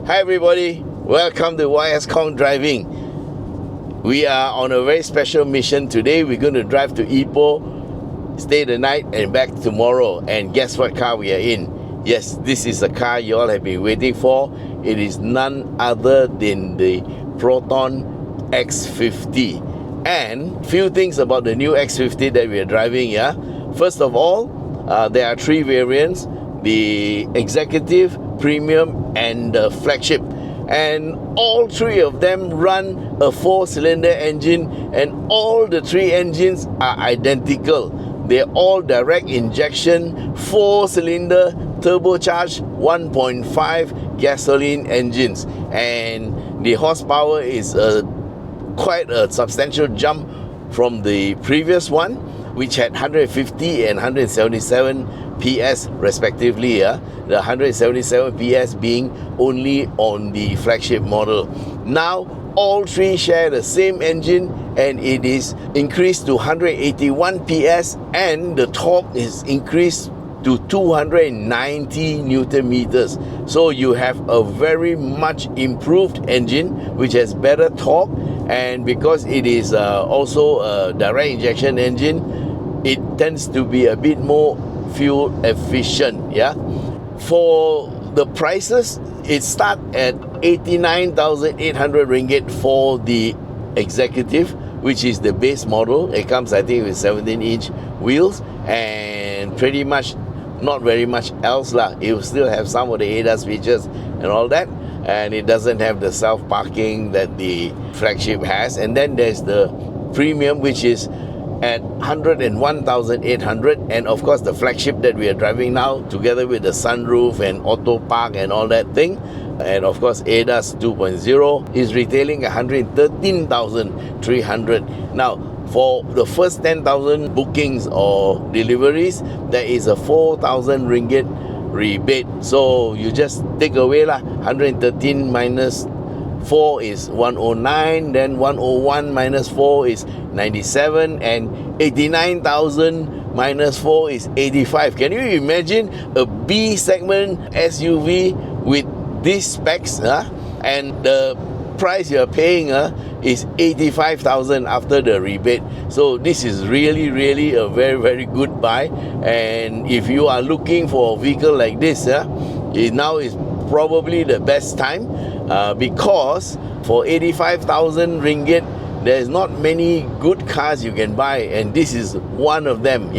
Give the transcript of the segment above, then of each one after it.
Hi everybody, welcome to YS Khong Driving. We are on a very special mission today. We're going to drive to Ipoh, stay the night and back tomorrow. And guess what car we are in? Yes, this is a car you all have been waiting for. It is none other than the Proton X50. And few things about the new X50 that we are driving. First of all, there are three variants: the Executive, Premium and the Flagship, and all three of them run a 4-cylinder engine, and all the three engines are identical. They're all direct injection 4-cylinder turbocharged 1.5 gasoline engines, and the horsepower is quite a substantial jump from the previous one, which had 150 and 177 PS respectively. The 177 PS being only on the flagship model. Now all three share the same engine, and it is increased to 181 PS, and the torque is increased to 290 Newton meters. So you have a very much improved engine which has better torque, and because it is also a direct injection engine, it tends to be a bit more fuel efficient. For the prices, it starts at 89,800 ringgit for the Executive, which is the base model. It comes, I think, with 17-inch wheels and pretty much not very much else lah. It will still have some of the ADAS features and all that, and it doesn't have the self-parking that the Flagship has. And then there's the Premium, which is at 101,800, and of course the Flagship that we are driving now, together with the sunroof and auto park and all that thing, and of course ADAS 2.0, is retailing 113,300. Now for the first 10,000 bookings or deliveries, there is a 4,000 ringgit rebate. So you just take away 113 minus 4 is 109, then 101 minus 4 is 97, and 89,000 minus 4 is 85. Can you imagine a B segment SUV with these specs, and the price you're paying is 85,000 after the rebate? So this is really a very good buy. And if you are looking for a vehicle like this, now is probably the best time, because for 85,000 ringgit there's not many good cars you can buy, and this is one of them.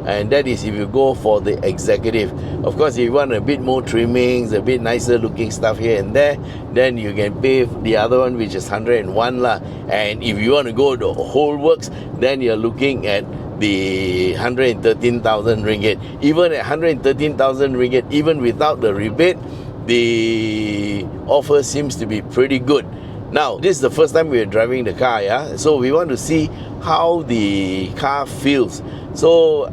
And that is if you go for the Executive. Of course, if you want a bit more trimmings, a bit nicer looking stuff here and there, then you can pay the other one, which is 101 lah. And if you want to go the whole works, then you're looking at the 113,000 ringgit. Even at 113,000 ringgit, even without the rebate, the offer seems to be pretty good. Now, this is the first time we are driving the car, so we want to see how the car feels. So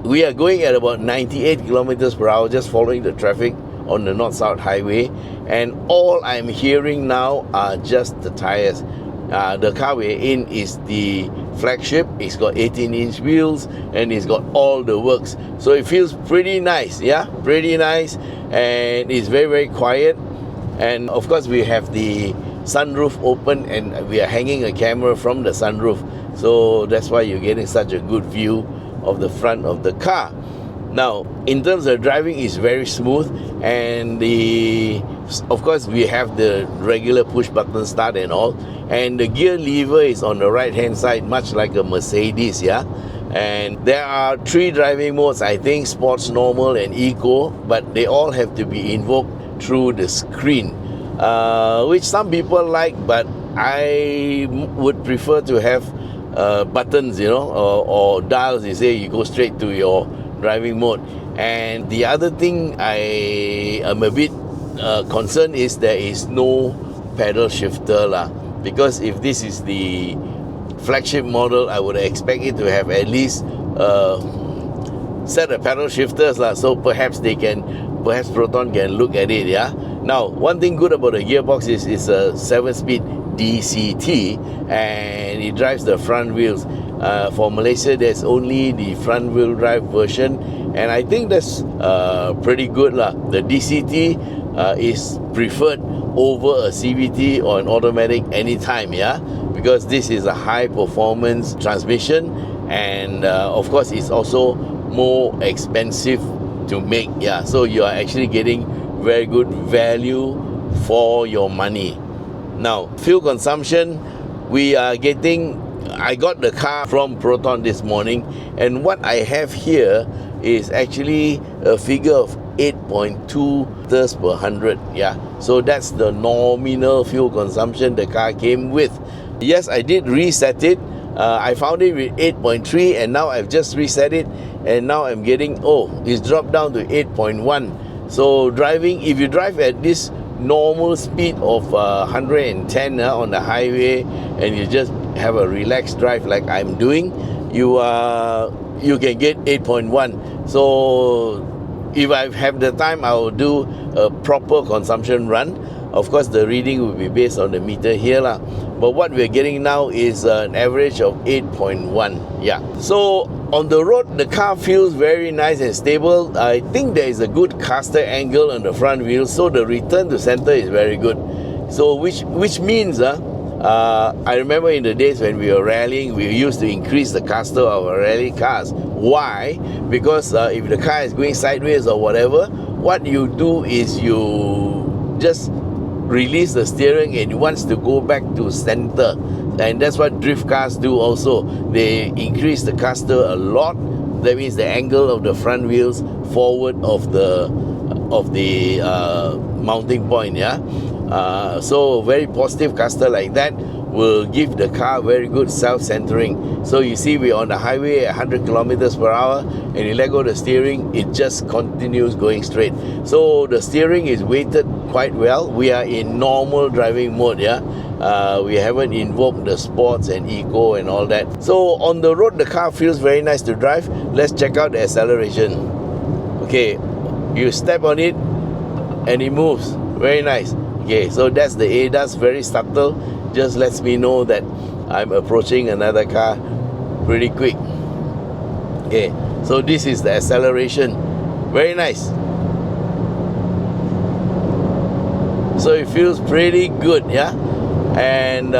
we are going at about 98 kilometers per hour, just following the traffic on the North-South Highway, and all I'm hearing now are just the tires. The car we're in is the Flagship. It's got 18-inch wheels and it's got all the works, so it feels pretty nice. Pretty nice, and it's very quiet. And of course we have the sunroof open, and we are hanging a camera from the sunroof, so that's why you're getting such a good view of the front of the car. Now, in terms of driving, it's very smooth, and of course we have the regular push button start and all, and the gear lever is on the right hand side, much like a Mercedes. And there are three driving modes, I think: Sports, Normal and Eco, but they all have to be invoked through the screen, which some people like, but I would prefer to have buttons, or dials. You say you go straight to your driving mode. And the other thing I am a bit concerned is there is no pedal shifter because if this is the Flagship model, I would expect it to have at least set of pedal shifters so perhaps Proton can look at it. Now, one thing good about the gearbox is it's a 7-speed DCT, and it drives the front wheels. For Malaysia, there's only the front wheel drive version, and I think that's pretty good. The DCT is preferred over a CVT or an automatic anytime, yeah, because this is a high performance transmission, and of course it's also more expensive to make, yeah, so you are actually getting very good value for your money. Now, fuel consumption, I got the car from Proton this morning, and what I have here is actually a figure of 8.2 liters per 100, yeah, so that's the nominal fuel consumption the car came with. Yes, I did reset it. I found it with 8.3, and now I've just reset it, and now I'm getting, it's dropped down to 8.1. So driving, if you drive at this normal speed of 110 on the highway, and you just have a relaxed drive like I'm doing, you can get 8.1. So if I have the time, I will do a proper consumption run. Of course, the reading will be based on the meter here lah. But what we're getting now is an average of 8.1. Yeah. So on the road, the car feels very nice and stable. I think there is a good caster angle on the front wheel, so the return to center is very good. So which means I remember in the days when we were rallying, we used to increase the caster of our rally cars. Why? Because if the car is going sideways or whatever, what you do is you just release the steering and it wants to go back to center, and that's what drift cars do also. They increase the caster a lot. That means the angle of the front wheels forward of the mounting point, yeah. So very positive caster like that will give the car very good self-centering. So you see, we're on the highway at 100 kilometers per hour, and you let go of the steering, it just continues going straight. So the steering is weighted quite well. We are in normal driving mode, yeah. We haven't invoked the sports and eco and all that. So on the road, the car feels very nice to drive. Let's check out the acceleration. Okay, you step on it and it moves. Very nice. Okay, so that's the ADAS, very subtle. Just lets me know that I'm approaching another car pretty quick. Okay, so this is the acceleration. Very nice. So it feels pretty good, yeah. And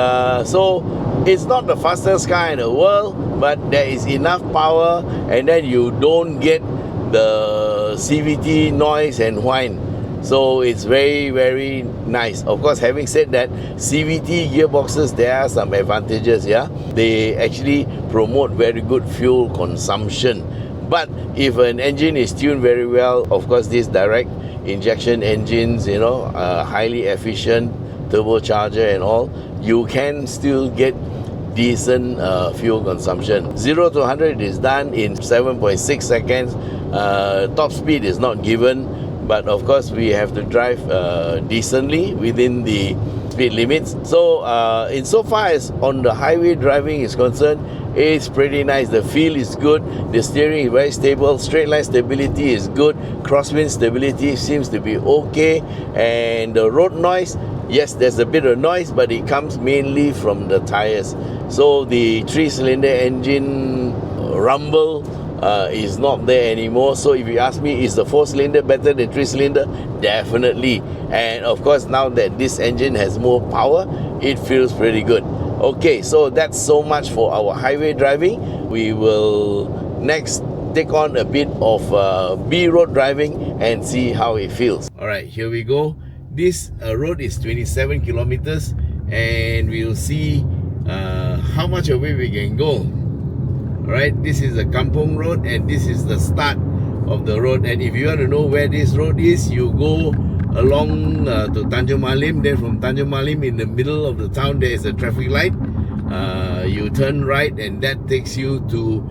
so it's not the fastest car in the world, but there is enough power, and then you don't get the CVT noise and whine. So it's very, very nice. Of course, having said that, CVT gearboxes, there are some advantages, yeah. They actually promote very good fuel consumption. But if an engine is tuned very well, of course, these direct injection engines, highly efficient turbocharger and all, you can still get decent fuel consumption. 0 to 100 is done in 7.6 seconds. Top speed is not given, but of course we have to drive decently within the speed limits. So insofar as on the highway driving is concerned, it's pretty nice. The feel is good, the steering is very stable, straight line stability is good, crosswind stability seems to be okay, and the road noise, yes, there's a bit of noise, but it comes mainly from the tires. So the 3-cylinder engine rumble is not there anymore. So if you ask me, is the 4-cylinder better than 3-cylinder? Definitely. And of course, now that this engine has more power, it feels pretty good. Okay, so that's so much for our highway driving. We will next take on a bit of B-road driving and see how it feels. Alright, here we go. This road is 27 kilometers, and we'll see how much away we can go. Alright, this is the Kampong Road, and this is the start of the road. And if you want to know where this road is, you go along to Tanjung Malim. Then from Tanjung Malim, in the middle of the town, there is a traffic light. You turn right, and that takes you to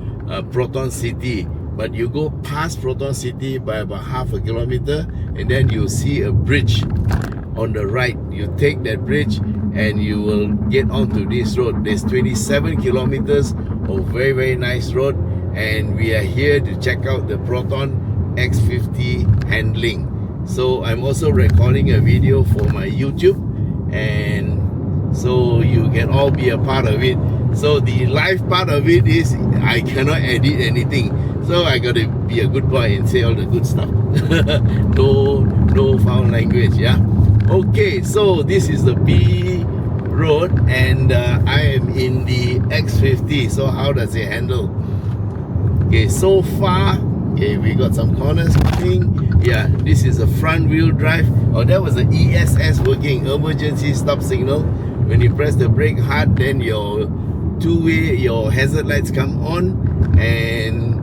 Proton City. But you go past Proton City by about half a kilometer, and then you see a bridge on the right. You take that bridge and you will get onto this road. There's 27 kilometers of very, very nice road, and we are here to check out the Proton X50 handling. So I'm also recording a video for my YouTube, and so you can all be a part of it. So the live part of it is I cannot edit anything. So I got to be a good boy and say all the good stuff. no foul language, yeah. Okay, so this is the B road and I am in the X50. So how does it handle? Okay, so far, okay, we got some corners working. Yeah, this is a front wheel drive. Oh, that was the ESS working, emergency stop signal. When you press the brake hard, then your two-way, your hazard lights come on, and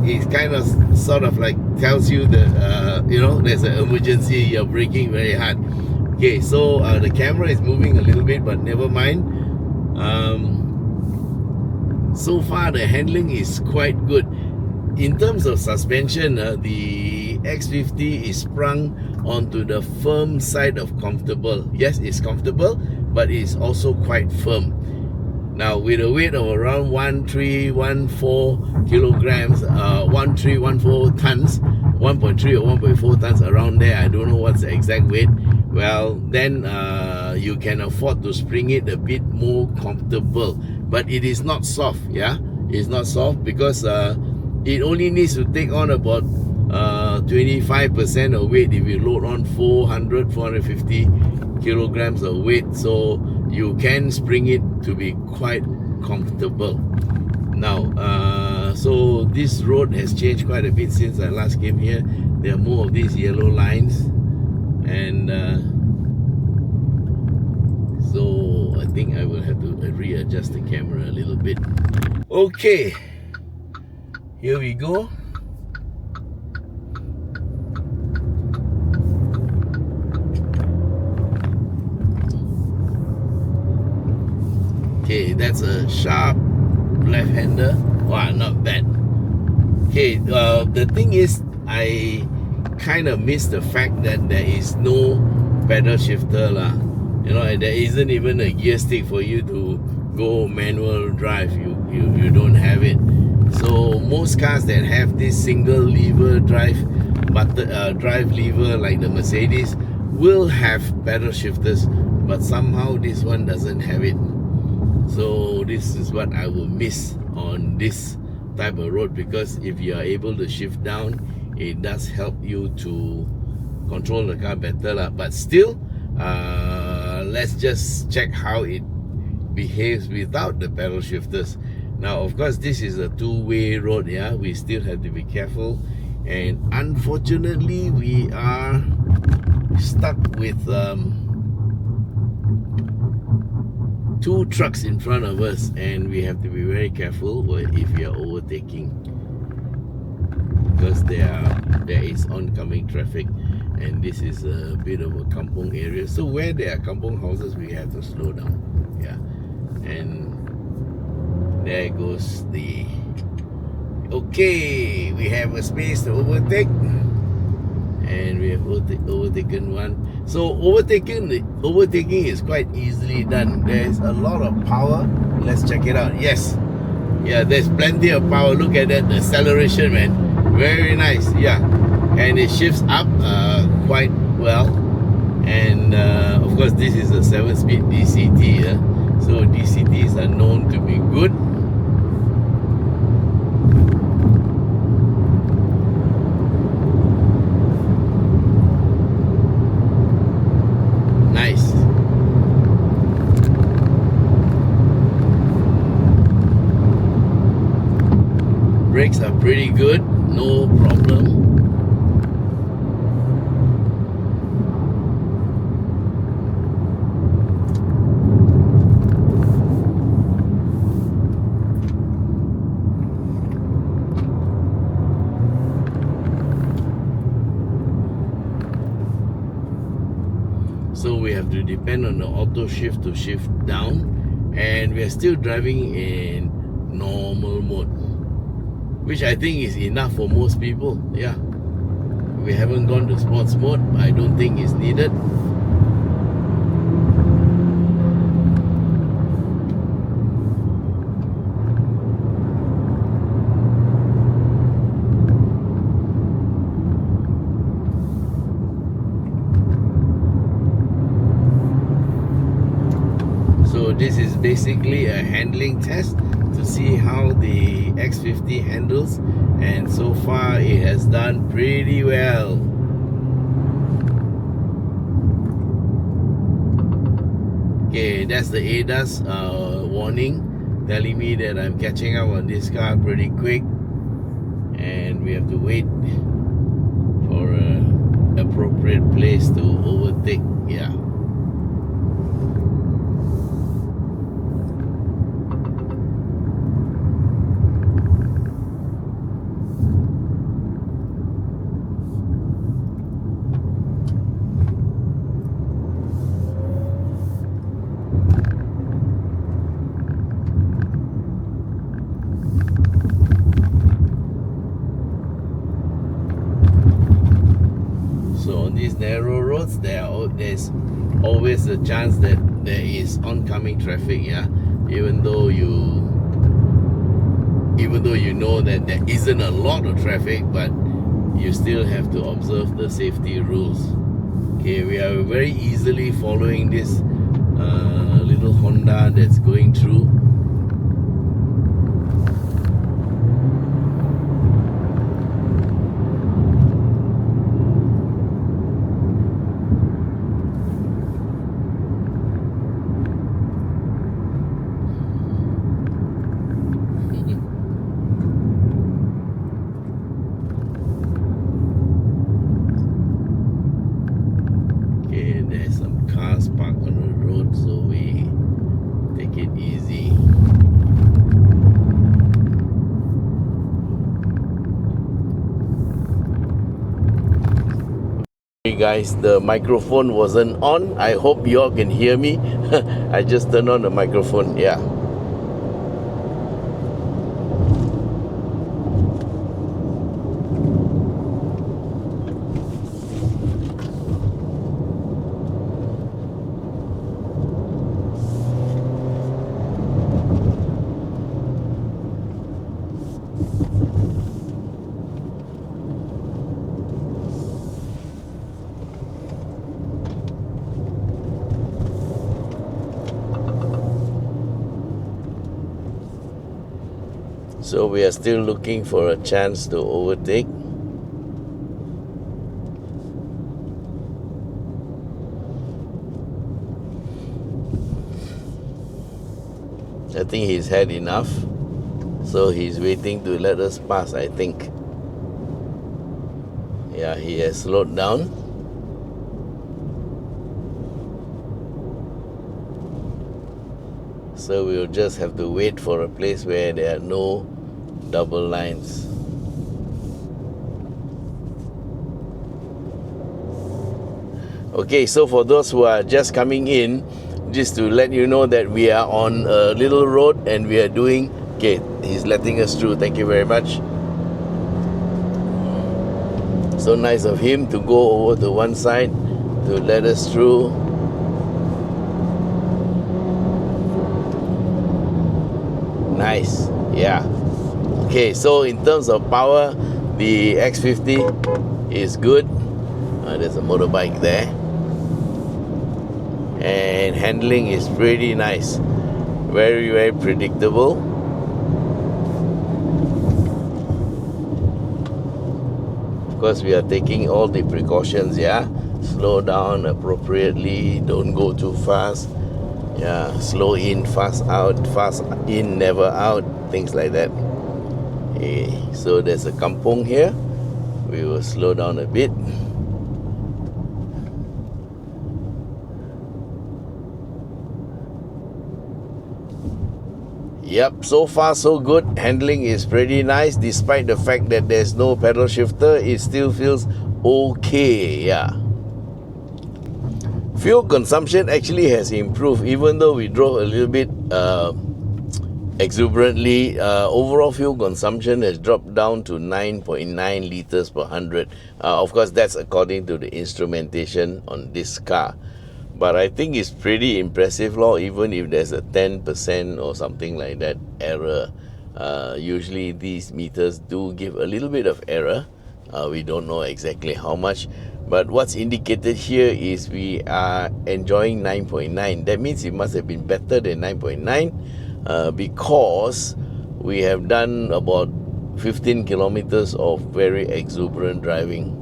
it kind of sort of like tells you that you know, there's an emergency, you're braking very hard. Okay, so the camera is moving a little bit, but never mind. So far the handling is quite good. In terms of suspension, the X50 is sprung onto the firm side of comfortable. Yes, it's comfortable, but it's also quite firm. Now with a weight of around 1314 kilograms, 1314 tons, 1.3 or 1.4 tons, around there, I don't know what's the exact weight. Well, then you can afford to spring it a bit more comfortable, but it is not soft. Yeah, it's not soft because it only needs to take on about 25% of weight if you load on 450 kilograms of weight, so you can spring it to be quite comfortable. Now so this road has changed quite a bit since I last came here. There are more of these yellow lines, and so I think I will have to readjust the camera a little bit. Okay, here we go. Okay, that's a sharp left-hander. Wow, not bad. Okay, the thing is, I kind of miss the fact that there is no pedal shifter lah. You know, there isn't even a gear stick for you to go manual drive. You don't have it. So most cars that have this single lever drive lever like the Mercedes will have pedal shifters, but somehow this one doesn't have it. So this is what I will miss on this type of road, because if you are able to shift down, it does help you to control the car better lah. But still, let's just check how it behaves without the pedal shifters. Now of course this is a two-way road, yeah, we still have to be careful, and unfortunately we are stuck with two trucks in front of us, and we have to be very careful if we are overtaking, because there is oncoming traffic, and this is a bit of a kampong area. So where there are kampong houses, we have to slow down. Yeah, and there goes the... Okay, we have a space to overtake, and we have overtaken one. So overtaking is quite easily done. There's a lot of power. Let's check it out. Yes, yeah, there's plenty of power. Look at that, the acceleration, man, very nice. Yeah, and it shifts up quite well. And of course this is a 7-speed DCT, so DCTs are known to be good. Nice. Brakes are pretty good, no problem. So we have to depend on the auto shift to shift down, and we are still driving in normal mode, which I think is enough for most people. Yeah, we haven't gone to sports mode. I don't think it's needed. So this is basically a handling test to see how the X50 handles, and so far it has done pretty well. Okay, that's the ADAS warning telling me that I'm catching up on this car pretty quick, and we have to wait for an appropriate place to overtake. Yeah. So on these narrow roads, there's always a chance that there is oncoming traffic. Yeah, even though you know that there isn't a lot of traffic, but you still have to observe the safety rules. Okay, we are very easily following this little Honda that's going through. There's some cars parked on the road, so we take it easy. Hey guys, the microphone wasn't on. I hope you all can hear me. I just turned on the microphone. Yeah. So we are still looking for a chance to overtake. I think he's had enough, so he's waiting to let us pass, I think. Yeah, he has slowed down. So we'll just have to wait for a place where there are no double lines. Okay, so for those who are just coming in, just to let you know that we are on a little road and we are doing, okay, he's letting us through, thank you very much. So nice of him to go over to one side to let us through. Nice, yeah. Okay, so in terms of power, the X50 is good. There's a motorbike there. And handling is pretty nice. Very, very predictable. Of course, we are taking all the precautions, yeah. Slow down appropriately, don't go too fast. Yeah, slow in, fast in, never out, things like that. Okay, so there's a kampong here. We will slow down a bit. Yep, so far so good. Handling is pretty nice. Despite the fact that there's no pedal shifter, it still feels okay, yeah. Fuel consumption actually has improved, even though we drove a little bit exuberantly. Overall fuel consumption has dropped down to 9.9 liters per 100. Of course, that's according to the instrumentation on this car. But I think it's pretty impressive, even if there's a 10% or something like that error. Usually these meters do give a little bit of error. We don't know exactly how much, But what's indicated here is we are enjoying 9.9. That means it must have been better than 9.9 because we have done about 15 kilometers of very exuberant driving.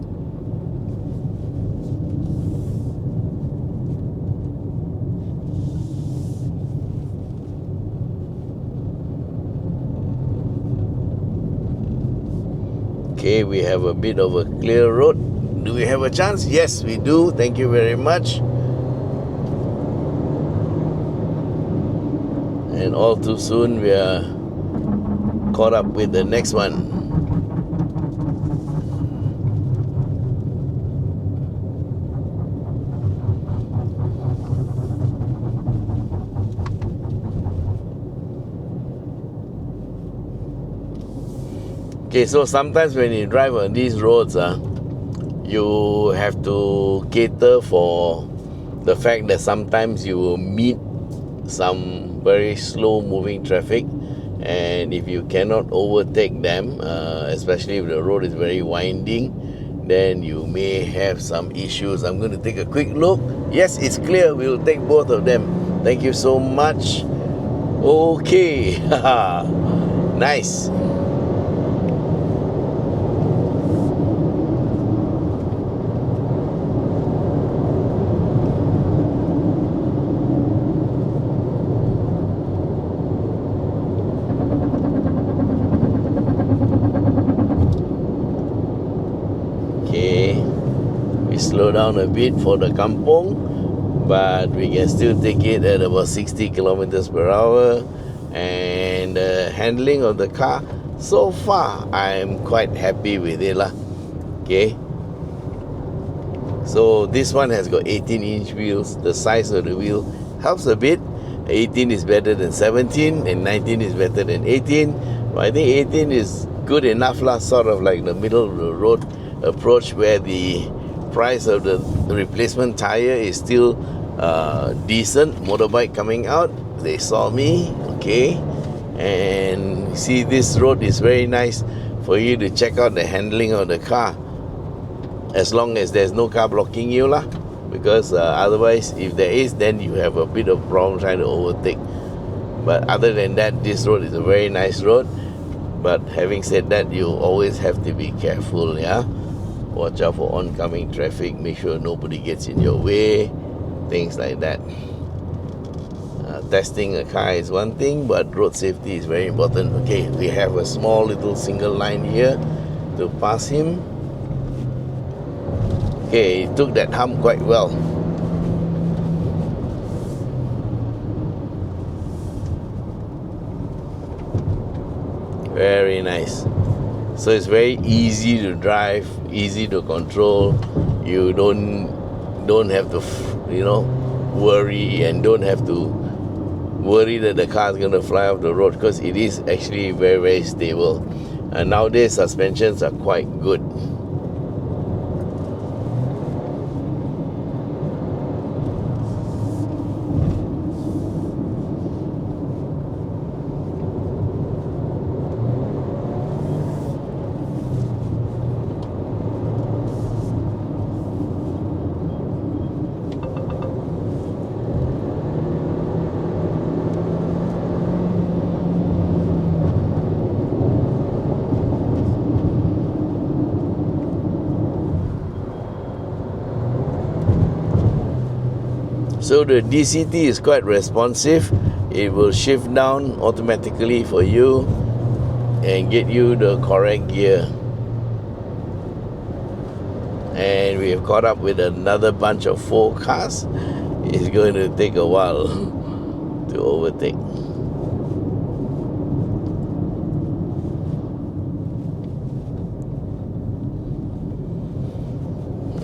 Okay, we have a bit of a clear road. Do we have a chance? Yes, we do. Thank you very much. And all too soon we are caught up with the next one. Okay, so sometimes when you drive on these roads, you have to cater for the fact that sometimes you will meet some very slow moving traffic, and if you cannot overtake them, especially if the road is very winding, then you may have some issues. I'm going to take a quick look. Yes, it's clear. We'll take both of them. Thank you so much. Okay. Nice. Slow down a bit for the kampong, but we can still take it at about 60 kilometers per hour. And the handling of the car, so far I'm quite happy with it lah. Okay, so this one has got 18-inch wheels. The size of the wheel helps a bit. 18 is better than 17 and 19 is better than 18, but I think 18 is good enough lah, sort of like the middle of the road approach, where the price of the replacement tire is still decent. Motorbike coming out, they saw me. Okay, and see, this road is very nice for you to check out the handling of the car, as long as there's no car blocking you lah, because otherwise if there is, then you have a bit of problem trying to overtake. But other than that, this road is a very nice road. But having said that, you always have to be careful, yeah. Watch out for oncoming traffic, make sure nobody gets in your way, things like that. Testing a car is one thing, but road safety is very important. Okay, we have a small little single line here to pass him. Okay, he took that hump quite well. Very nice. So it's very easy to drive, easy to control. You don't have to, worry, and don't have to worry that the car is going to fly off the road, because it is actually very, very stable. And nowadays suspensions are quite good. So the DCT is quite responsive. It will shift down automatically for you and get you the correct gear. And we have caught up with another bunch of 4 cars. It's going to take a while to overtake.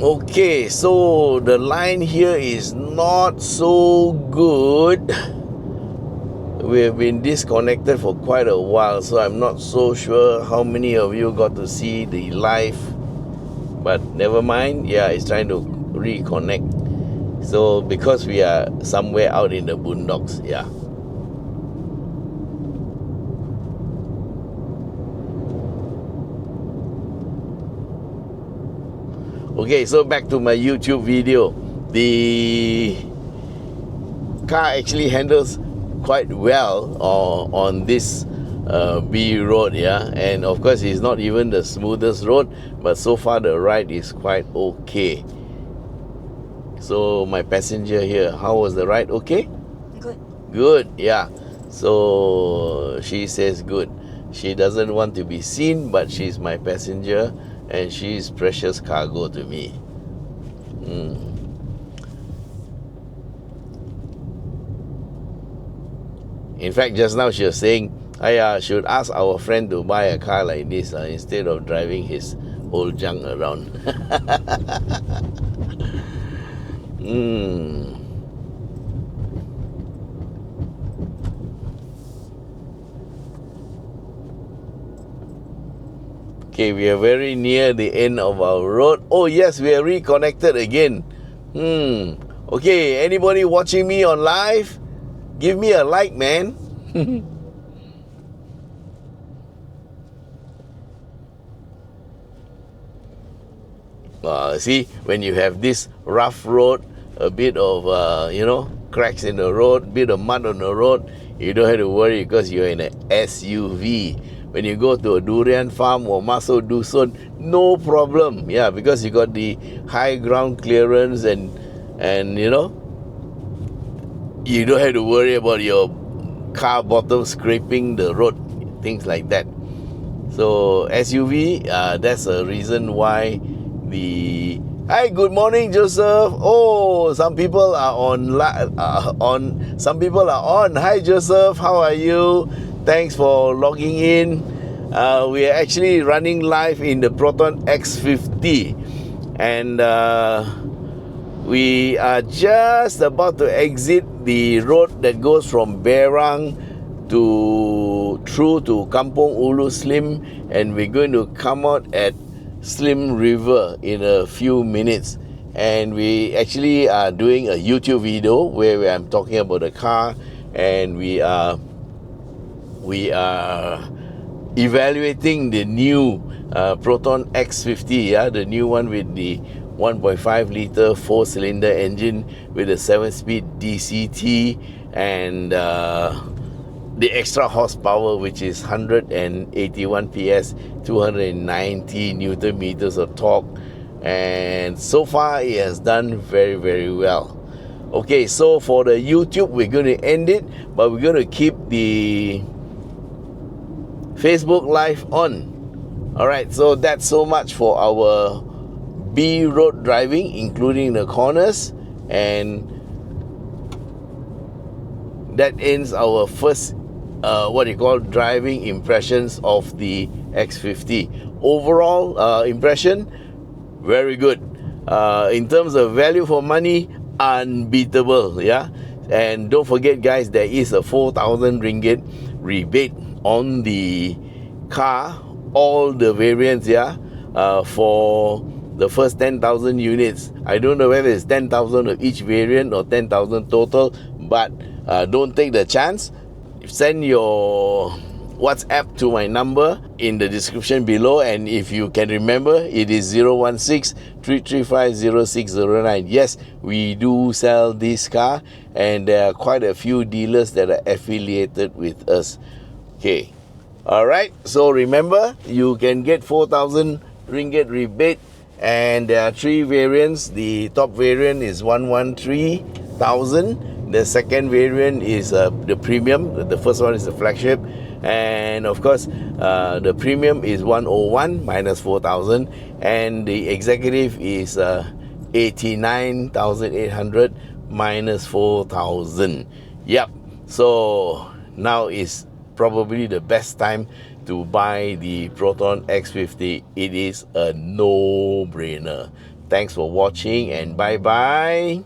Okay, so the line here is not so good. We have been disconnected for quite a while, so I'm not so sure how many of you got to see the live. But never mind, yeah, it's trying to reconnect. So because we are somewhere out in the boondocks, yeah. Okay, so back to my YouTube video. The car actually handles quite well on this B road, yeah, and of course it's not even the smoothest road, but so far the ride is quite okay. So my passenger here, how was the ride? Okay? Good, yeah. So she says good. She doesn't want to be seen, but she's my passenger and she's precious cargo to me. In fact, just now she was saying, I should ask our friend to buy a car like this instead of driving his old junk around. Okay, we are very near the end of our road. Oh yes, we are reconnected again. Okay, anybody watching me on live? Give me a like, man. See, when you have this rough road, a bit of, cracks in the road, bit of mud on the road, you don't have to worry because you're in an SUV. When you go to a durian farm or Maso Dusun, no problem. Yeah, because you got the high ground clearance and you don't have to worry about your car bottom scraping the road, things like that. So SUV, that's a reason why the... Hi, good morning, Joseph. Oh, some people are some people are on. Hi, Joseph. How are you? Thanks for logging in. We are actually running live in the Proton X50, and we are just about to exit the road that goes from Berang through to Kampung Ulu Slim, and we're going to come out at Slim River in a few minutes. And we actually are doing a YouTube video where I'm talking about the car, and we are evaluating the new Proton X50, yeah, the new one with the 1.5 liter 4-cylinder engine with a 7-speed DCT and the extra horsepower, which is 181 PS, 290 Newton meters of torque, and so far it has done very, very well. Okay, so for the YouTube, we're going to end it, but we're going to keep the Facebook Live on. Alright, so that's so much for our B road driving, including the corners, and that ends our first driving impressions of the X50. Overall impression, very good. In terms of value for money, unbeatable, yeah. And don't forget, guys, there is a 4,000 ringgit rebate on the car, all the variants, yeah, for the first 10,000 units. I don't know whether it's 10,000 of each variant or 10,000 total, but don't take the chance. Send your WhatsApp to my number in the description below, and if you can remember, it is 016-335-0609. Yes, we do sell this car, and there are quite a few dealers that are affiliated with us. Okay, alright, so remember, you can get 4,000 ringgit rebate, and there are 3 variants. The top variant is 113,000. The second variant is the premium. The first one is the flagship, and of course the premium is 101 minus 4,000, and the executive is 89,800 minus 4,000. Yep, so now is probably the best time to buy the Proton X50. It is a no-brainer. Thanks for watching, and bye-bye.